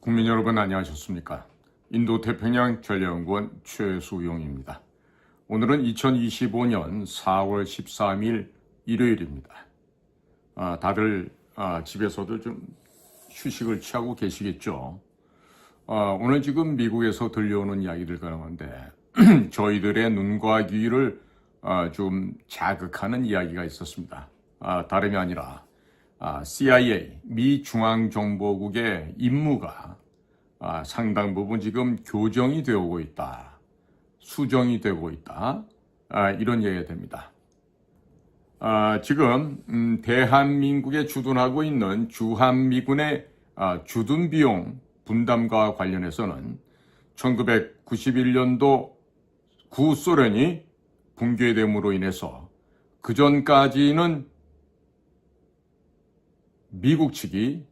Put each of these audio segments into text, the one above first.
국민 여러분 안녕하셨습니까? 인도태평양 전략연구원 최수용입니다. 오늘은 2025년 4월 13일 일요일입니다. 다들 집에서도 좀 휴식을 취하고 계시겠죠? 오늘 지금 미국에서 들려오는 이야기들 가운데 저희들의 눈과 귀를 좀 자극하는 이야기가 있었습니다. 다름이 아니라 CIA, 미 중앙정보국의 임무가 상당 부분 지금 교정이 되고 있다, 수정이 되고 있다, 이런 얘기가 됩니다. 지금 대한민국에 주둔하고 있는 주한미군의 주둔 비용 분담과 관련해서는 1991년도 구소련이 붕괴됨으로 인해서 그 전까지는 미국 측이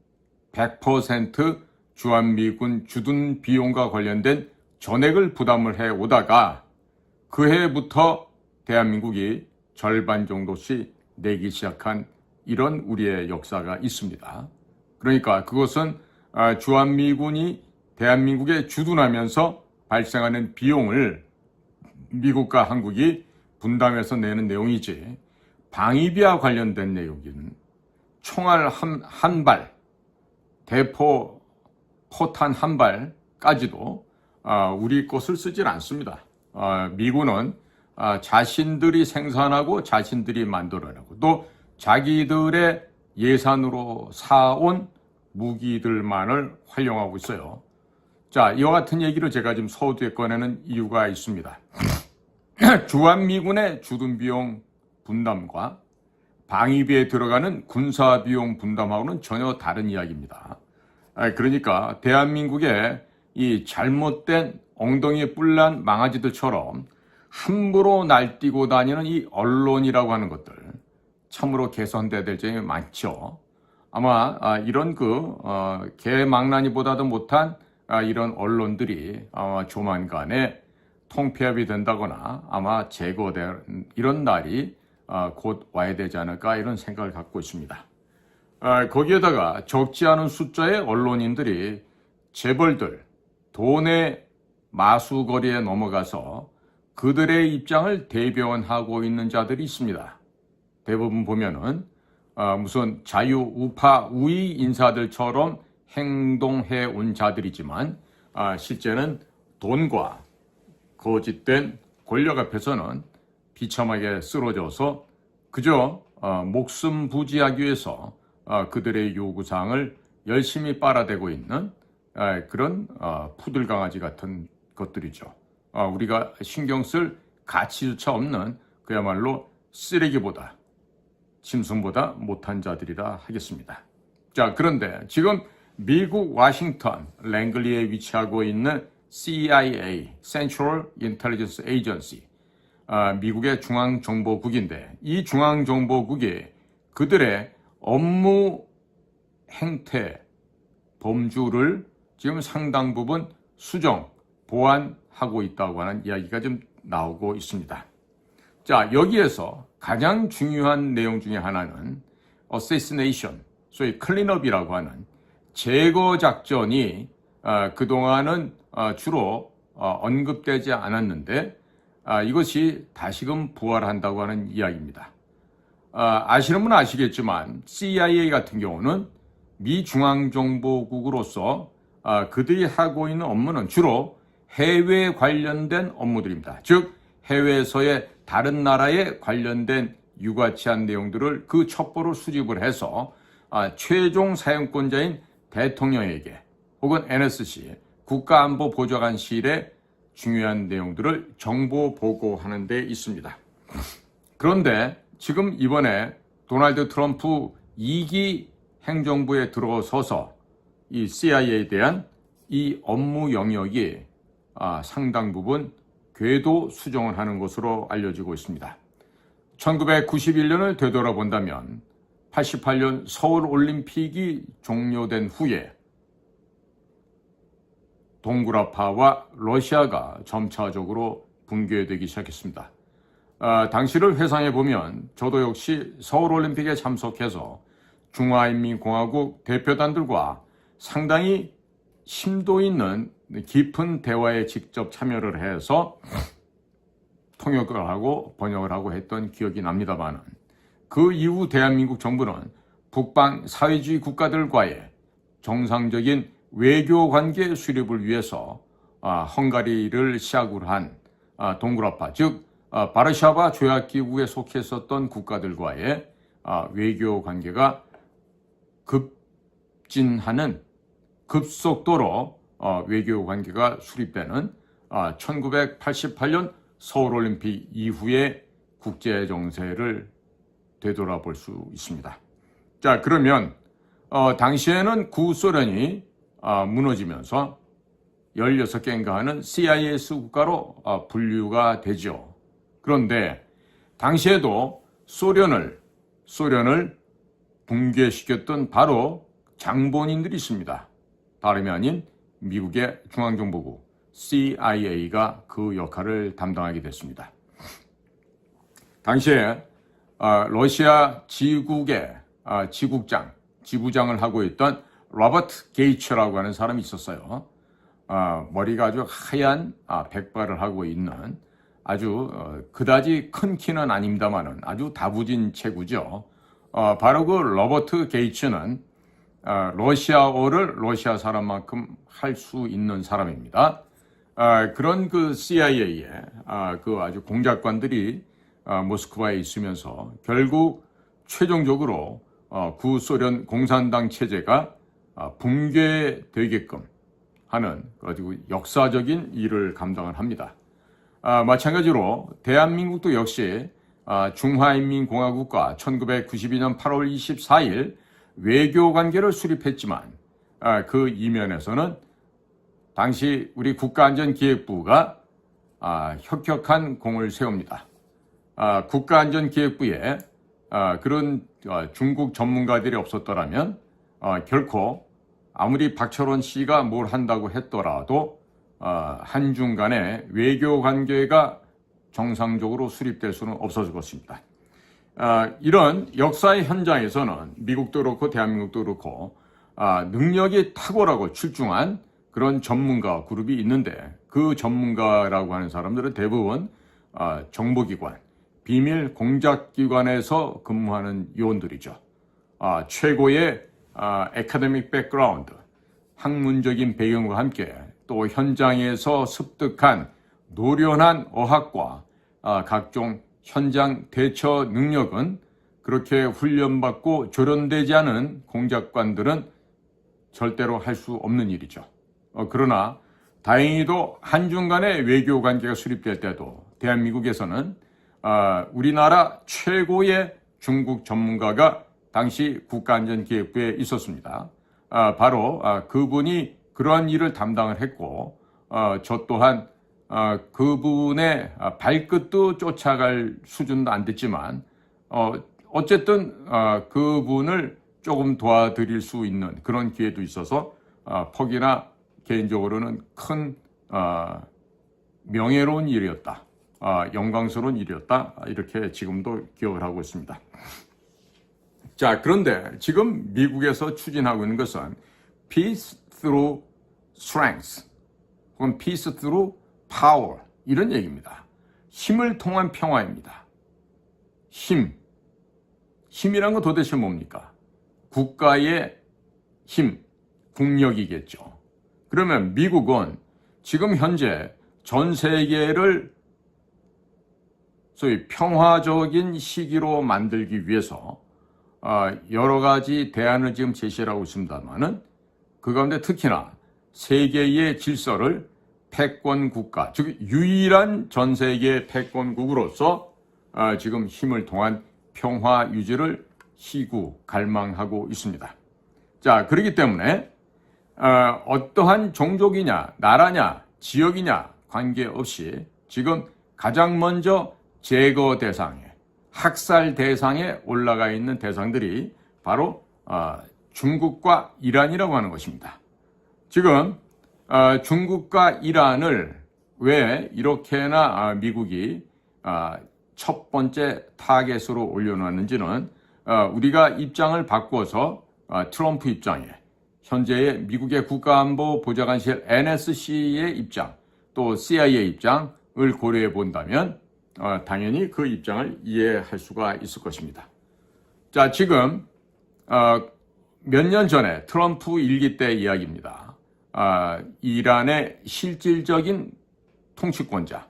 100% 주한미군 주둔 비용과 관련된 전액을 부담을 해오다가 그 해부터 대한민국이 절반 정도씩 내기 시작한 이런 우리의 역사가 있습니다. 그러니까 그것은 주한미군이 대한민국에 주둔하면서 발생하는 비용을 미국과 한국이 분담해서 내는 내용이지, 방위비와 관련된 내용은 총알 한 발, 대포 포탄 한 발까지도 우리 것을 쓰질 않습니다. 미군은 자신들이 생산하고 자신들이 만들어내고 또 자기들의 예산으로 사온 무기들만을 활용하고 있어요. 자, 이와 같은 얘기를 제가 지금 서두에 꺼내는 이유가 있습니다. 주한미군의 주둔비용 분담과 방위비에 들어가는 군사비용 분담하고는 전혀 다른 이야기입니다. 그러니까 대한민국의 이 잘못된 엉덩이에 뿔난 망아지들처럼 함부로 날뛰고 다니는 이 언론이라고 하는 것들, 참으로 개선돼야 될 점이 많죠. 아마 이런 개망나니보다도 못한 이런 언론들이 조만간에 통폐합이 된다거나 아마 제거된 이런 날이 곧 와야 되지 않을까, 이런 생각을 갖고 있습니다. 거기에다가 적지 않은 숫자의 언론인들이 재벌들, 돈의 마수거리에 넘어가서 그들의 입장을 대변하고 있는 자들이 있습니다. 대부분 보면은 무슨 자유우파 우위 인사들처럼 행동해 온 자들이지만 실제는 돈과 거짓된 권력 앞에서는 비참하게 쓰러져서 그저 목숨 부지하기 위해서 그들의 요구사항을 열심히 빨아대고 있는 그런 푸들강아지 같은 것들이죠. 우리가 신경 쓸 가치조차 없는 그야말로 쓰레기보다, 짐승보다 못한 자들이라 하겠습니다. 자, 그런데 지금 미국 워싱턴 랭글리에 위치하고 있는 CIA, Central Intelligence Agency, 미국의 중앙정보국인데, 이 중앙정보국이 그들의 업무 행태, 범주를 지금 상당 부분 수정, 보완하고 있다고 하는 이야기가 좀 나오고 있습니다. 자, 여기에서 가장 중요한 내용 중에 하나는 assassination, 소위 클린업이라고 하는 제거 작전이 그동안은 주로 언급되지 않았는데 이것이 다시금 부활한다고 하는 이야기입니다. 아시는 분은 아시겠지만 CIA 같은 경우는 미 중앙정보국으로서 그들이 하고 있는 업무는 주로 해외 관련된 업무들입니다. 즉 해외에서의 다른 나라에 관련된 유가치한 내용들을 그 첩보로 수집을 해서 최종 사용권자인 대통령에게 혹은 NSC, 국가안보보좌관실에 중요한 내용들을 정보 보고하는 데 있습니다. 그런데 지금 이번에 도널드 트럼프 2기 행정부에 들어서서 이 CIA에 대한 이 업무 영역이 상당 부분 궤도 수정을 하는 것으로 알려지고 있습니다. 1991년을 되돌아본다면 88년 서울올림픽이 종료된 후에 동구라파와 러시아가 점차적으로 붕괴되기 시작했습니다. 당시를 회상해 보면 저도 역시 서울올림픽에 참석해서 중화인민공화국 대표단들과 상당히 심도 있는 깊은 대화에 직접 참여를 해서 통역을 하고 번역을 하고 했던 기억이 납니다만, 그 이후 대한민국 정부는 북방 사회주의 국가들과의 정상적인 외교 관계 수립을 위해서 헝가리를 시작으로 한 동굴아파, 즉 바르샤바 조약기구에 속했었던 국가들과의 외교 관계가 급진하는 급속도로 외교 관계가 수립되는 1988년 서울올림픽 이후의 국제 정세를 되돌아볼 수 있습니다. 자, 그러면 당시에는 구소련이 무너지면서 16개인가 하는 CIS 국가로 분류가 되죠. 그런데 당시에도 소련을 붕괴시켰던 바로 장본인들이 있습니다. 다름이 아닌 미국의 중앙정보국 CIA가 그 역할을 담당하게 됐습니다. 당시에 러시아 지국의 지부장을 하고 있던 로버트 게이츠라고 하는 사람이 있었어요. 머리가 아주 하얀 백발을 하고 있는 아주 그다지 큰 키는 아닙니다만은 아주 다부진 체구죠. 바로 그 로버트 게이츠는 러시아어를 러시아 사람만큼 할 수 있는 사람입니다. 그런 그 CIA의 그 아주 공작관들이 모스크바에 있으면서 결국 최종적으로 구소련 공산당 체제가 붕괴되게끔 하는 아주 역사적인 일을 감당을 합니다. 마찬가지로 대한민국도 역시 중화인민공화국과 1992년 8월 24일 외교관계를 수립했지만 그 이면에서는 당시 우리 국가안전기획부가 혁혁한 공을 세웁니다. 국가안전기획부에 그런 중국 전문가들이 없었더라면 결코 아무리 박철원 씨가 뭘 한다고 했더라도 한중 간의 외교 관계가 정상적으로 수립될 수는 없었을 것입니다. 이런 역사의 현장에서는 미국도 그렇고 대한민국도 그렇고 능력이 탁월하고 출중한 그런 전문가 그룹이 있는데, 그 전문가라고 하는 사람들은 대부분 정보기관, 비밀 공작기관에서 근무하는 요원들이죠. 최고의 에카데믹 백그라운드, 학문적인 배경과 함께 또 현장에서 습득한 노련한 어학과 각종 현장 대처 능력은 그렇게 훈련받고 조련되지 않은 공작관들은 절대로 할 수 없는 일이죠. 그러나 다행히도 한중 간의 외교 관계가 수립될 때도 대한민국에서는 우리나라 최고의 중국 전문가가 당시 국가안전기획부에 있었습니다. 바로 그분이 그러한 일을 담당을 했고, 저 또한 그분의 발끝도 쫓아갈 수준도 안 됐지만 어쨌든 그분을 조금 도와드릴 수 있는 그런 기회도 있어서 퍽이나 개인적으로는 큰 명예로운 일이었다, 영광스러운 일이었다, 이렇게 지금도 기억을 하고 있습니다. 자, 그런데 지금 미국에서 추진하고 있는 것은 Peace through Strength 혹은 Peace through Power, 이런 얘기입니다. 힘을 통한 평화입니다. 힘이란 건 도대체 뭡니까? 국가의 힘, 국력이겠죠. 그러면 미국은 지금 현재 전 세계를 소위 평화적인 시기로 만들기 위해서 여러 가지 대안을 지금 제시를 하고 있습니다만은, 그 가운데 특히나 세계의 질서를 패권 국가, 즉 유일한 전 세계 패권국으로서 지금 힘을 통한 평화 유지를 희구 갈망하고 있습니다. 자, 그렇기 때문에 어떠한 종족이냐, 나라냐, 지역이냐 관계없이 지금 가장 먼저 제거 대상에, 학살 대상에 올라가 있는 대상들이 바로 중국과 이란이라고 하는 것입니다. 지금 중국과 이란을 왜 이렇게나 미국이 첫 번째 타겟으로 올려놨는지는 우리가 입장을 바꿔서 트럼프 입장에, 현재의 미국의 국가안보보좌관실 NSC의 입장, 또 CIA 입장을 고려해 본다면 당연히 그 입장을 이해할 수가 있을 것입니다. 자, 지금 몇 년 전에 트럼프 일기 때 이야기입니다. 이란의 실질적인 통치권자,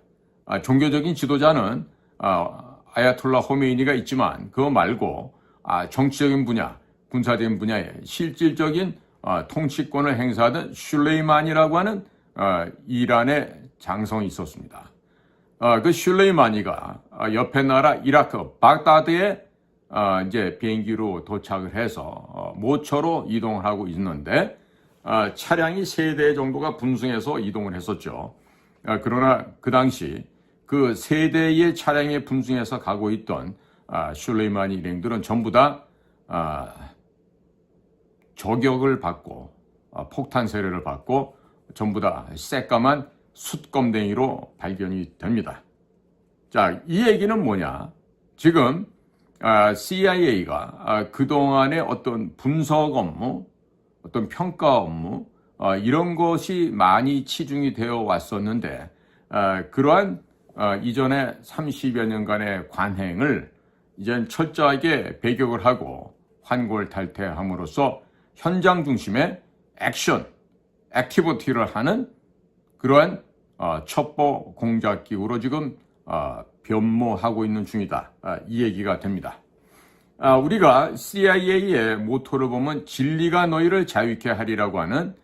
종교적인 지도자는 아야톨라 호메이니가 있지만 그거 말고 정치적인 분야, 군사적인 분야에 실질적인 통치권을 행사하던 슐레이마니라고 하는 이란의 장성이 있었습니다. 그 슐레이마니가 옆에 나라 이라크 baghdad에 이제 비행기로 도착을 해서 모처로 이동을 하고 있는데 차량이 3대 정도가 분승해서 이동을 했었죠. 그러나 그 당시 그 3대의 차량에 분승해서 가고 있던 슐레이마니 일행들은 전부 다 저격을 받고 폭탄 세례를 받고 전부 다 새까만 숯검댕이로 발견이 됩니다. 자, 이 얘기는 뭐냐? 지금 CIA가 그동안의 어떤 분석 업무, 어떤 평가 업무 이런 것이 많이 치중이 되어 왔었는데 그러한 이전에 30여 년간의 관행을 이젠 철저하게 배격을 하고 환골탈태함으로써 현장 중심의 액션, 액티비티를 하는 그러한 첩보 공작기구로 지금 변모하고 있는 중이다. 이 얘기가 됩니다. 우리가 CIA의 모토를 보면 진리가 너희를 자유케 하리라고 하는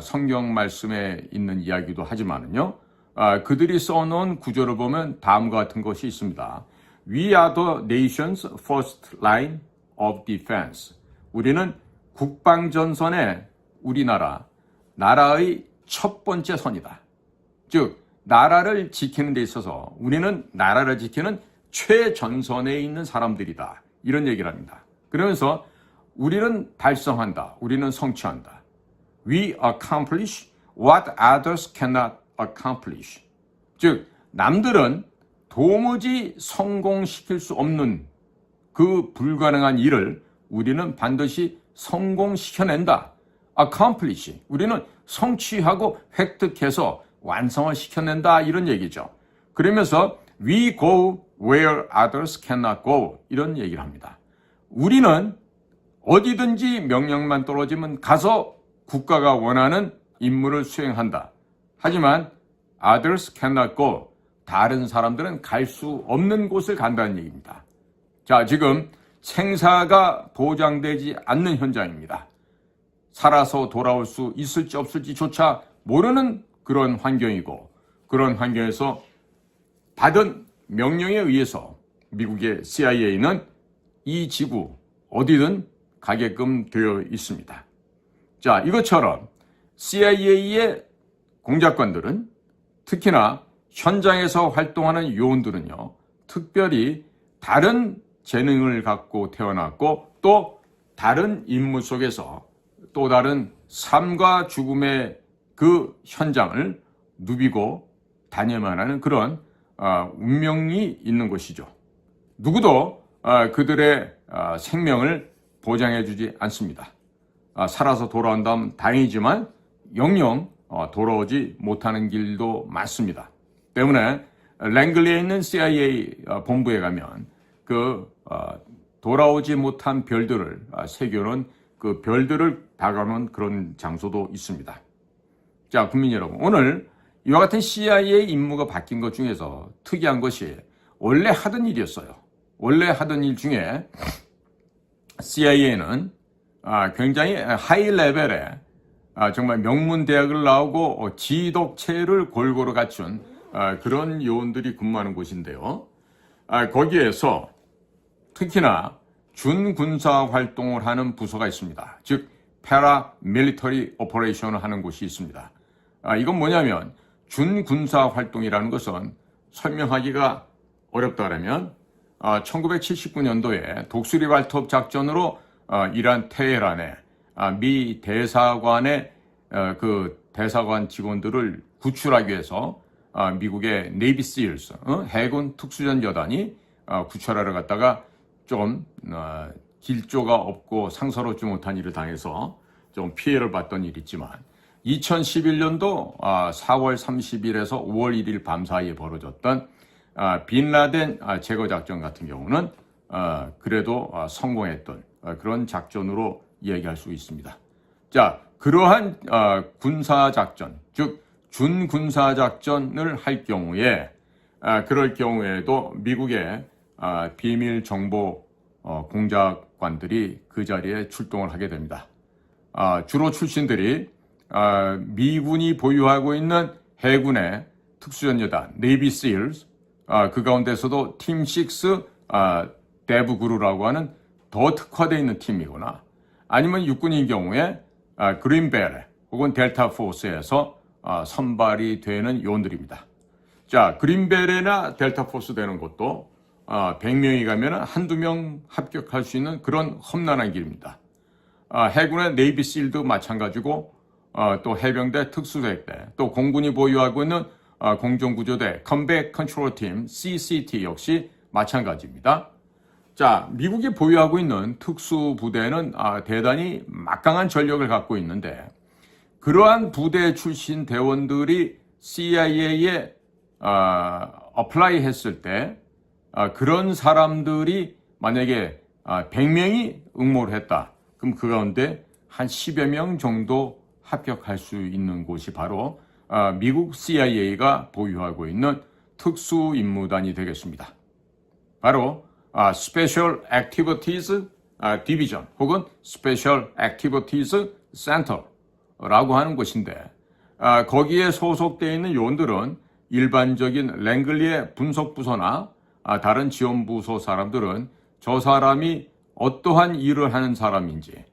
성경 말씀에 있는 이야기도 하지만은요, 그들이 써놓은 구조를 보면 다음과 같은 것이 있습니다. We are the nation's first line of defense. 우리는 국방전선의 우리나라, 나라의 첫 번째 선이다. 즉, 나라를 지키는 데 있어서 우리는 나라를 지키는 최전선에 있는 사람들이다. 이런 얘기를 합니다. 그러면서 우리는 달성한다. 우리는 성취한다. We accomplish what others cannot accomplish. 즉, 남들은 도무지 성공시킬 수 없는 그 불가능한 일을 우리는 반드시 성공시켜낸다. accomplish. 우리는 성취하고 획득해서 완성을 시켜낸다. 이런 얘기죠. 그러면서 we go where others cannot go. 이런 얘기를 합니다. 우리는 어디든지 명령만 떨어지면 가서 국가가 원하는 임무를 수행한다. 하지만 others cannot go. 다른 사람들은 갈 수 없는 곳을 간다는 얘기입니다. 자, 지금 생사가 보장되지 않는 현장입니다. 살아서 돌아올 수 있을지 없을지조차 모르는 그런 환경이고, 그런 환경에서 받은 명령에 의해서 미국의 CIA는 이 지구 어디든 가게끔 되어 있습니다. 자, 이것처럼 CIA의 공작관들은 특히나 현장에서 활동하는 요원들은요, 특별히 다른 재능을 갖고 태어났고 또 다른 임무 속에서 또 다른 삶과 죽음의 그 현장을 누비고 다녀야만 하는 그런 운명이 있는 것이죠. 누구도 그들의 생명을 보장해주지 않습니다. 살아서 돌아온다면 다행이지만 영영 돌아오지 못하는 길도 많습니다. 때문에 랭글리에 있는 CIA 본부에 가면 그 돌아오지 못한 별들을 새겨놓은 그 별들을 박아놓은 그런 장소도 있습니다. 자, 국민 여러분, 오늘 이와 같은 CIA 임무가 바뀐 것 중에서 특이한 것이 원래 하던 일이었어요. 원래 하던 일 중에 CIA는 굉장히 하이 레벨의 정말 명문 대학을 나오고 지덕체를 골고루 갖춘 그런 요원들이 근무하는 곳인데요. 거기에서 특히나 준군사 활동을 하는 부서가 있습니다. 즉, 패라밀리터리 오퍼레이션을 하는 곳이 있습니다. 이건 뭐냐면 준군사 활동이라는 것은 설명하기가 어렵다면 1979년도에 독수리 발톱 작전으로 이란 테헤란에 미 대사관의 그 대사관 직원들을 구출하기 위해서 미국의 네이비 실스 해군 특수전 여단이 구출하러 갔다가 좀 길조가 없고 상서롭지 못한 일을 당해서 좀 피해를 봤던 일이 있지만 2011년도 4월 30일에서 5월 1일 밤 사이에 벌어졌던 빈라덴 제거 작전 같은 경우는 그래도 성공했던 그런 작전으로 이야기할 수 있습니다. 자, 그러한 군사 작전, 즉 준군사 작전을 할 경우에 그럴 경우에도 미국의 비밀 정보 공작관들이 그 자리에 출동을 하게 됩니다. 주로 출신들이 미군이 보유하고 있는 해군의 특수전여단 네이비 실스, 그 가운데서도 팀 6 데브 그루라고 하는 더 특화되어 있는 팀이거나 아니면 육군인 경우에 그린베레 혹은 델타 포스에서 선발이 되는 요원들입니다. 자, 그린베레나 델타 포스 되는 것도 100명이 가면 한두 명 합격할 수 있는 그런 험난한 길입니다. 해군의 네이비 실도 마찬가지고 또 해병대 특수대대 또 공군이 보유하고 있는 공정구조대 컴백 컨트롤 팀 CCT 역시 마찬가지입니다. 자, 미국이 보유하고 있는 특수부대는 대단히 막강한 전력을 갖고 있는데 그러한 부대 출신 대원들이 CIA에 어플라이 했을 때 그런 사람들이 만약에 100명이 응모를 했다. 그럼 그 가운데 한 10여 명 정도 합격할 수 있는 곳이 바로 미국 CIA가 보유하고 있는 특수임무단이 되겠습니다. 바로 Special Activities Division 혹은 Special Activities Center라고 하는 곳인데 거기에 소속되어 있는 요원들은 일반적인 랭글리의 분석부서나 다른 지원부서 사람들은 저 사람이 어떠한 일을 하는 사람인지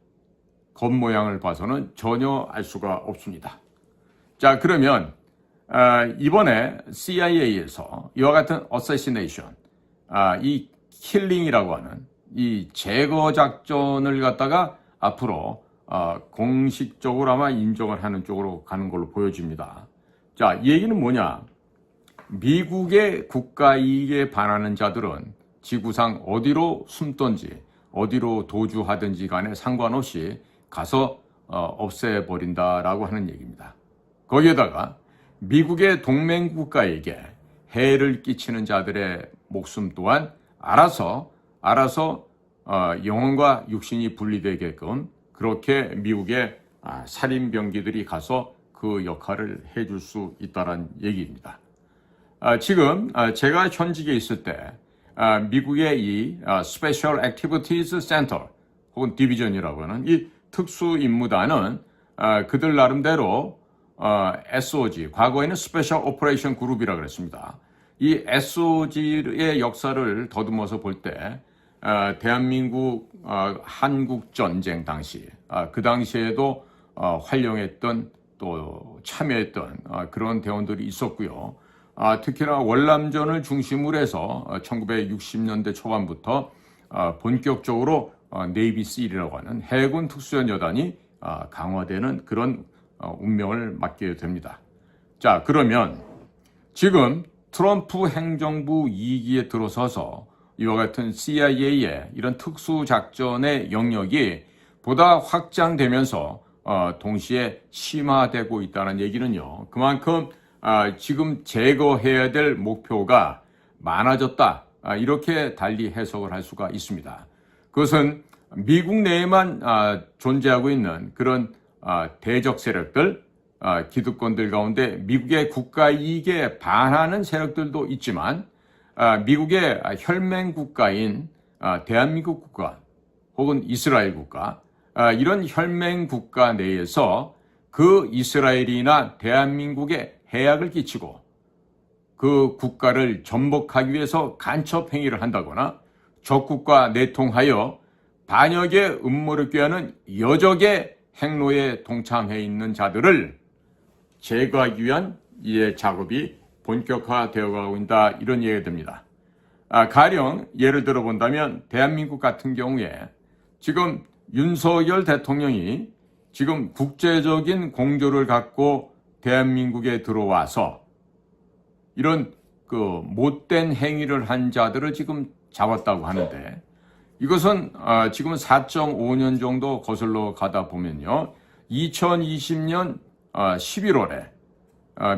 겉모양을 봐서는 전혀 알 수가 없습니다. 자, 그러면 이번에 CIA에서 이와 같은 assassination, 이 킬링이라고 하는 이 제거 작전을 갖다가 앞으로 공식적으로 아마 인정을 하는 쪽으로 가는 걸로 보여집니다. 자, 이 얘기는 뭐냐? 미국의 국가 이익에 반하는 자들은 지구상 어디로 숨든지 어디로 도주하든지 간에 상관없이 가서 없애버린다라고 하는 얘기입니다. 거기에다가 미국의 동맹국가에게 해를 끼치는 자들의 목숨 또한 알아서 영혼과 육신이 분리되게끔 그렇게 미국의 살인병기들이 가서 그 역할을 해줄 수 있다는 얘기입니다. 지금 제가 현직에 있을 때 미국의 이 Special Activities Center 혹은 디비전이라고 하는 이 특수임무단은 그들 나름대로 SOG, 과거에는 Special Operation Group이라고 그랬습니다. 이 SOG의 역사를 더듬어서 볼 때 대한민국 한국전쟁 당시 그 당시에도 활용했던 또 참여했던 그런 대원들이 있었고요. 특히나 월남전을 중심으로 해서 1960년대 초반부터 본격적으로 네이비 실이라고 하는 해군 특수전여단이 강화되는 그런 운명을 맞게 됩니다. 자, 그러면 지금 트럼프 행정부 2기에 들어서서 이와 같은 CIA의 이런 특수작전의 영역이 보다 확장되면서 동시에 심화되고 있다는 얘기는요. 그만큼 지금 제거해야 될 목표가 많아졌다. 이렇게 달리 해석을 할 수가 있습니다. 그것은 미국 내에만 존재하고 있는 그런 대적 세력들, 기득권들 가운데 미국의 국가 이익에 반하는 세력들도 있지만 미국의 혈맹 국가인 대한민국 국가 혹은 이스라엘 국가, 이런 혈맹 국가 내에서 그 이스라엘이나 대한민국에 해악을 끼치고 그 국가를 전복하기 위해서 간첩 행위를 한다거나 적국과 내통하여 반역의 음모를 꾀하는 여적의 행로에 동참해 있는 자들을 제거하기 위한 이의 작업이 본격화되어 가고 있다, 이런 얘기가 됩니다. 가령 예를 들어 본다면 대한민국 같은 경우에 지금 윤석열 대통령이 지금 국제적인 공조를 갖고 대한민국에 들어와서 이런 그 못된 행위를 한 자들을 지금 잡았다고 하는데 이것은 지금은 4.5년 정도 거슬러 가다 보면요. 2020년 11월에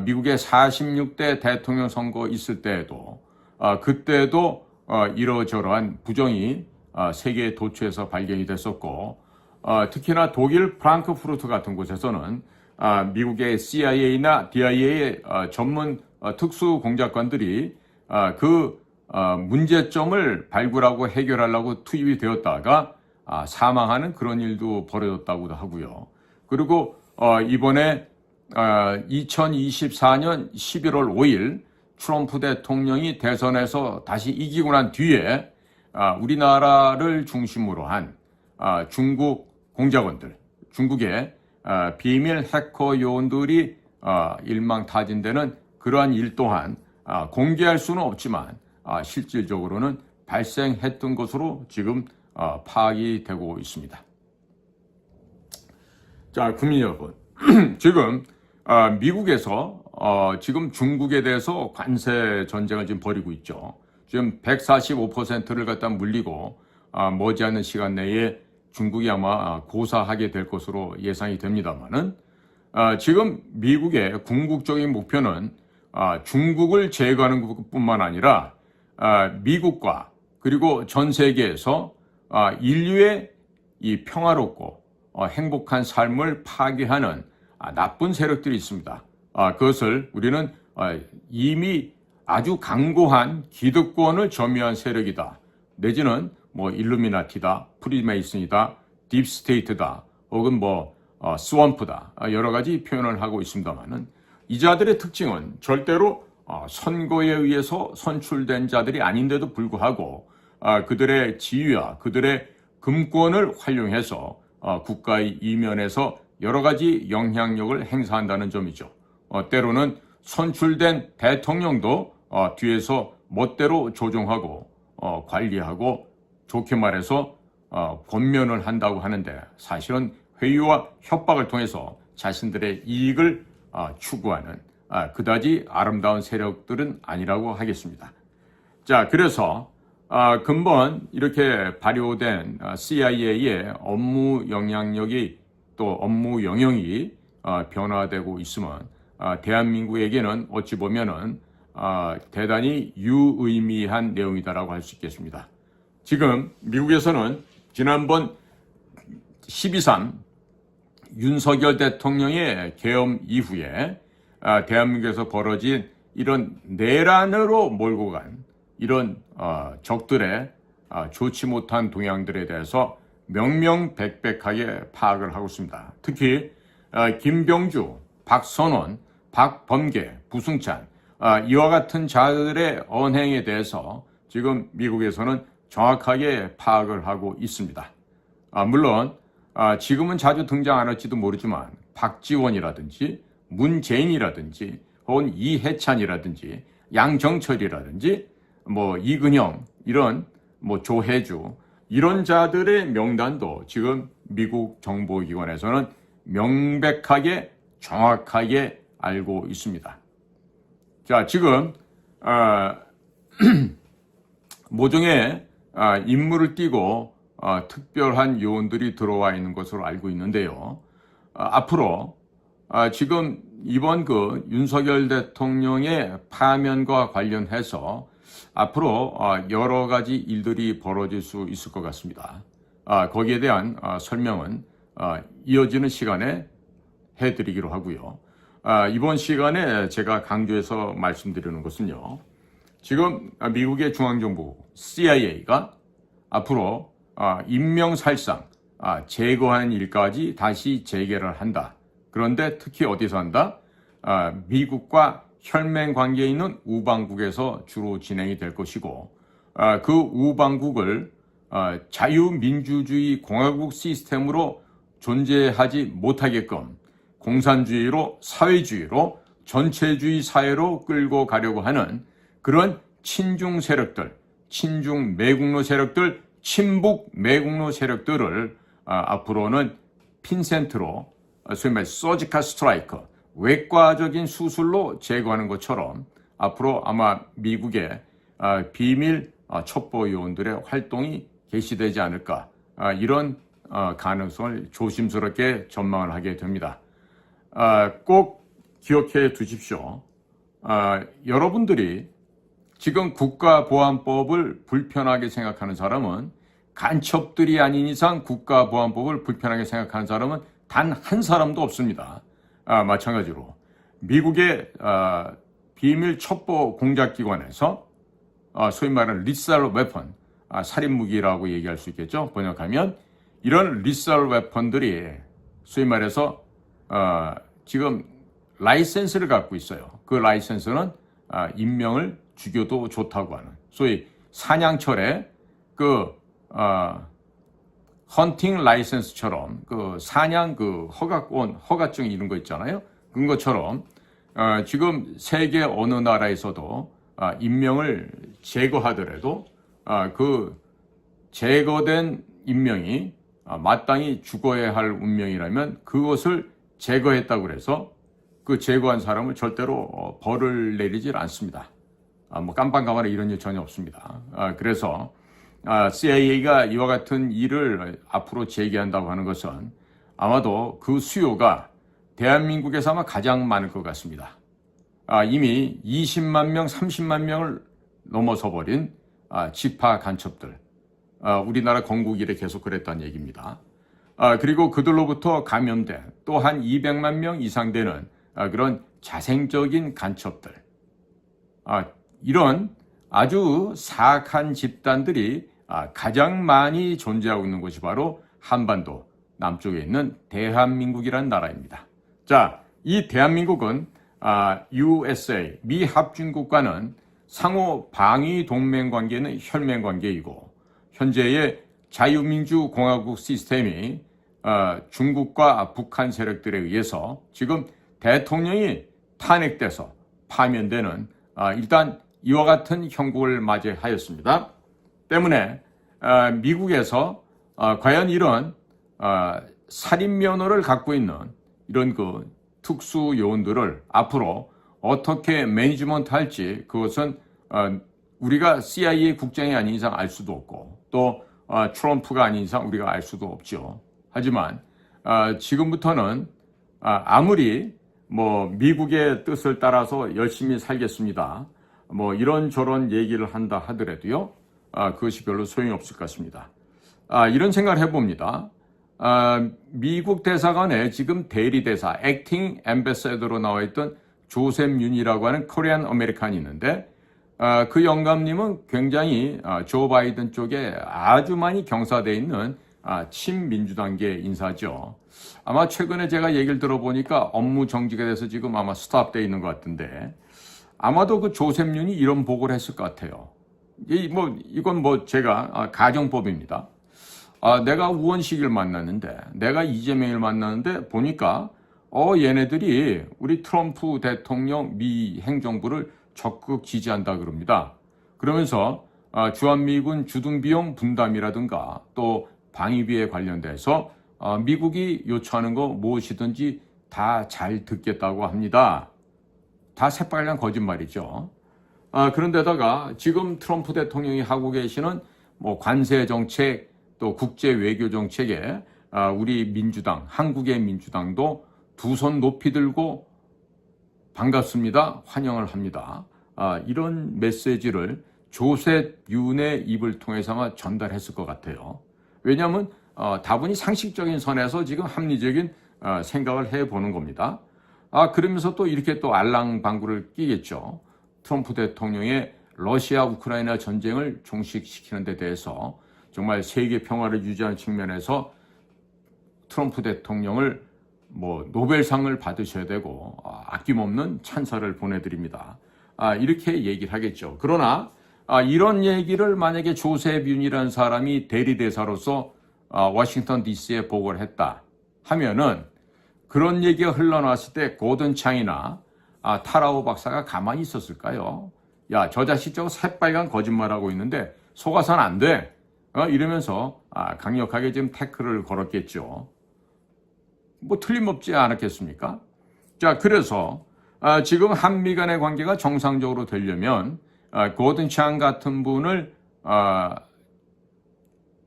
미국의 46대 대통령 선거 있을 때에도 그때도 이러저러한 부정이 세계에 도처에서 발견이 됐었고 특히나 독일 프랑크푸르트 같은 곳에서는 미국의 CIA나 DIA의 전문 특수 공작관들이 그 문제점을 발굴하고 해결하려고 투입이 되었다가 사망하는 그런 일도 벌어졌다고도 하고요. 그리고 이번에 2024년 11월 5일 트럼프 대통령이 대선에서 다시 이기고 난 뒤에 우리나라를 중심으로 한 중국 공작원들, 중국의 비밀 해커 요원들이 일망타진되는 그러한 일 또한 공개할 수는 없지만 실질적으로는 발생했던 것으로 지금 파악이 되고 있습니다. 자, 국민 여러분, 지금 미국에서 지금 중국에 대해서 관세 전쟁을 지금 벌이고 있죠. 지금 145%를 갖다 물리고 머지않은 시간 내에 중국이 아마 고사하게 될 것으로 예상이 됩니다만은 지금 미국의 궁극적인 목표는 중국을 제거하는 것뿐만 아니라 미국과 그리고 전 세계에서 인류의 이 평화롭고 행복한 삶을 파괴하는 나쁜 세력들이 있습니다. 그것을 우리는 이미 아주 강고한 기득권을 점유한 세력이다. 내지는 뭐 일루미나티다, 프리메이슨이다, 딥스테이트다, 혹은 스왑프다. 여러 가지 표현을 하고 있습니다만은 이 자들의 특징은 절대로 선거에 의해서 선출된 자들이 아닌데도 불구하고 그들의 지위와 그들의 금권을 활용해서 국가의 이면에서 여러 가지 영향력을 행사한다는 점이죠. 때로는 선출된 대통령도 뒤에서 멋대로 조종하고 관리하고 좋게 말해서 권면을 한다고 하는데 사실은 회유와 협박을 통해서 자신들의 이익을 추구하는 그다지 아름다운 세력들은 아니라고 하겠습니다. 자, 그래서 근본 이렇게 발효된 CIA의 업무 영향력이 또 업무 영역이 변화되고 있으면 대한민국에게는 어찌 보면은 대단히 유의미한 내용이다라고 할 수 있겠습니다. 지금 미국에서는 지난번 12.3 윤석열 대통령의 계엄 이후에 대한민국에서 벌어진 이런 내란으로 몰고 간 이런 적들의 좋지 못한 동향들에 대해서 명명백백하게 파악을 하고 있습니다. 특히 김병주, 박선원, 박범계, 부승찬 이와 같은 자들의 언행에 대해서 지금 미국에서는 정확하게 파악을 하고 있습니다. 물론 지금은 자주 등장 안 할지도 모르지만 박지원이라든지 문재인이라든지 혹은 이해찬이라든지 양정철이라든지 이근영 이런 조혜주 이런 자들의 명단도 지금 미국 정보기관에서는 명백하게 정확하게 알고 있습니다. 자, 지금 모종의 임무를 띠고 특별한 요원들이 들어와 있는 것으로 알고 있는데요. 앞으로 지금 이번 윤석열 대통령의 파면과 관련해서 앞으로 여러 가지 일들이 벌어질 수 있을 것 같습니다. 거기에 대한 설명은 이어지는 시간에 해드리기로 하고요. 이번 시간에 제가 강조해서 말씀드리는 것은요. 지금 미국의 중앙정부 CIA가 앞으로 인명살상 제거하는 일까지 다시 재개를 한다. 그런데 특히 어디서 한다? 미국과 혈맹 관계에 있는 우방국에서 주로 진행이 될 것이고 그 우방국을 자유민주주의 공화국 시스템으로 존재하지 못하게끔 공산주의로 사회주의로 전체주의 사회로 끌고 가려고 하는 그런 친중 세력들, 친중 매국노 세력들, 친북 매국노 세력들을 앞으로는 핀센트로 소위 말해 서지컬 스트라이커, 외과적인 수술로 제거하는 것처럼 앞으로 아마 미국의 비밀 첩보 요원들의 활동이 개시되지 않을까 이런 가능성을 조심스럽게 전망을 하게 됩니다. 꼭 기억해 두십시오. 여러분들이 지금 국가보안법을 불편하게 생각하는 사람은, 간첩들이 아닌 이상 국가보안법을 불편하게 생각하는 사람은 단 한 사람도 없습니다. 마찬가지로 미국의 비밀 첩보 공작기관에서 소위 말하는 리설 웨폰, 살인무기라고 얘기할 수 있겠죠. 번역하면 이런 리설 웨폰들이 소위 말해서 지금 라이센스를 갖고 있어요. 그 라이센스는 인명을 죽여도 좋다고 하는, 소위 사냥철에 그 헌팅 라이센스처럼 그 사냥 그 허가증 이런 거 있잖아요. 그런 것처럼 지금 세계 어느 나라에서도 인명을 제거하더라도 그 제거된 인명이 마땅히 죽어야 할 운명이라면 그것을 제거했다고 해서 그 제거한 사람을 절대로 벌을 내리질 않습니다. 뭐 깜빵가마나 이런 일 전혀 없습니다. 그래서 CIA가 이와 같은 일을 앞으로 제기한다고 하는 것은 아마도 그 수요가 대한민국에서 아마 가장 많을 것 같습니다. 이미 20만 명, 30만 명을 넘어서 버린 지파 간첩들, 우리나라 건국 이래 계속 그랬다는 얘기입니다. 그리고 그들로부터 감염된 또 한 200만 명 이상 되는 그런 자생적인 간첩들, 이런 아주 사악한 집단들이 가장 많이 존재하고 있는 곳이 바로 한반도 남쪽에 있는 대한민국이라는 나라입니다. 자, 이 대한민국은 USA, 미 합중국과는 상호 방위 동맹 관계는 혈맹 관계이고, 현재의 자유민주공화국 시스템이 중국과 북한 세력들에 의해서 지금 대통령이 탄핵돼서 파면되는 일단 이와 같은 형국을 맞이하였습니다. 때문에 미국에서 과연 이런 살인 면허를 갖고 있는 이런 그 특수 요원들을 앞으로 어떻게 매니지먼트 할지, 그것은 우리가 CIA 국장이 아닌 이상 알 수도 없고, 또 트럼프가 아닌 이상 우리가 알 수도 없죠. 하지만 지금부터는 아무리 뭐 미국의 뜻을 따라서 열심히 살겠습니다, 뭐 이런저런 얘기를 한다 하더라도요, 그것이 별로 소용이 없을 것 같습니다. 이런 생각을 해봅니다. 미국 대사관에 지금 대리대사, 액팅 앰베서더로 나와 있던 조셉 윤이라고 하는 코리안 아메리칸이 있는데, 그 영감님은 굉장히 조 바이든 쪽에 아주 많이 경사되어 있는 친민주당계 인사죠. 아마 최근에 제가 얘기를 들어보니까 업무 정지가 돼서 지금 아마 스탑되어 있는 것 같은데, 아마도 그 조셉 윤이 이런 보고를 했을 것 같아요. 이건 뭐 제가 가정법입니다. 내가 우원식을 만났는데, 내가 이재명을 만났는데 보니까 얘네들이 우리 트럼프 대통령 미 행정부를 적극 지지한다 그럽니다. 그러면서 주한미군 주둔비용 분담이라든가 또 방위비에 관련돼서 미국이 요청하는 거 무엇이든지 다 잘 듣겠다고 합니다. 다 새빨간 거짓말이죠. 그런데다가 지금 트럼프 대통령이 하고 계시는 뭐 관세 정책, 또 국제 외교 정책에 우리 민주당, 한국의 민주당도 두 손 높이 들고 반갑습니다, 환영을 합니다, 이런 메시지를 조셉 윤의 입을 통해서 아마 전달했을 것 같아요. 왜냐하면 다분히 상식적인 선에서 지금 합리적인 생각을 해보는 겁니다. 그러면서 또 이렇게 또 알랑방구를 끼겠죠. 트럼프 대통령의 러시아 우크라이나 전쟁을 종식시키는 데 대해서 정말 세계 평화를 유지하는 측면에서 트럼프 대통령을 뭐 노벨상을 받으셔야 되고 아낌없는 찬사를 보내드립니다, 이렇게 얘기를 하겠죠. 그러나 이런 얘기를 만약에 조셉 윤이라는 사람이 대리대사로서 워싱턴 DC에 보고를 했다 하면은, 그런 얘기가 흘러나왔을 때 고든 창이나 타라오 박사가 가만히 있었을까요? 야, 저 자식 저거 새빨간 거짓말하고 있는데 속아서는 안 돼, 이러면서 강력하게 지금 태클을 걸었겠죠. 뭐 틀림없지 않았겠습니까? 자, 그래서 지금 한미 간의 관계가 정상적으로 되려면 고든 창 같은 분을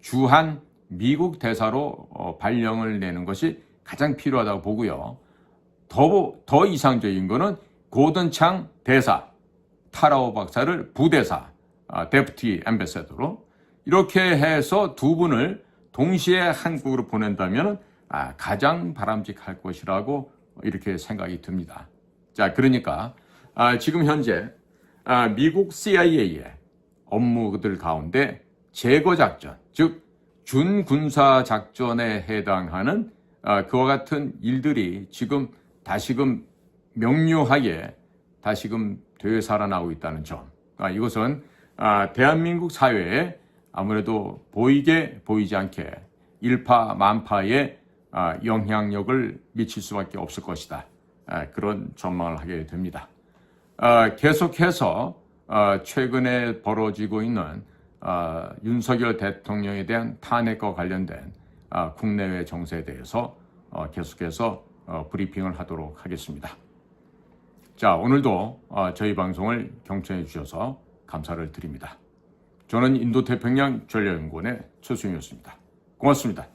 주한 미국 대사로 발령을 내는 것이 가장 필요하다고 보고요. 더 이상적인 거는 고든 창 대사, 타라오 박사를 부대사, 데프티 앰베서더로 이렇게 해서 두 분을 동시에 한국으로 보낸다면 가장 바람직할 것이라고 이렇게 생각이 듭니다. 자, 그러니까 지금 현재 미국 CIA의 업무들 가운데 제거 작전, 즉 준군사 작전에 해당하는 그와 같은 일들이 지금 다시금 명료하게 다시금 되살아나고 있다는 점. 이것은 대한민국 사회에 아무래도 보이게 보이지 않게 일파만파의 영향력을 미칠 수밖에 없을 것이다. 그런 전망을 하게 됩니다. 계속해서 최근에 벌어지고 있는 윤석열 대통령에 대한 탄핵과 관련된 국내외 정세에 대해서 계속해서 브리핑을 하도록 하겠습니다. 자, 오늘도 저희 방송을 경청해 주셔서 감사를 드립니다. 저는 인도태평양 전략연구원의 최수영이었습니다. 고맙습니다.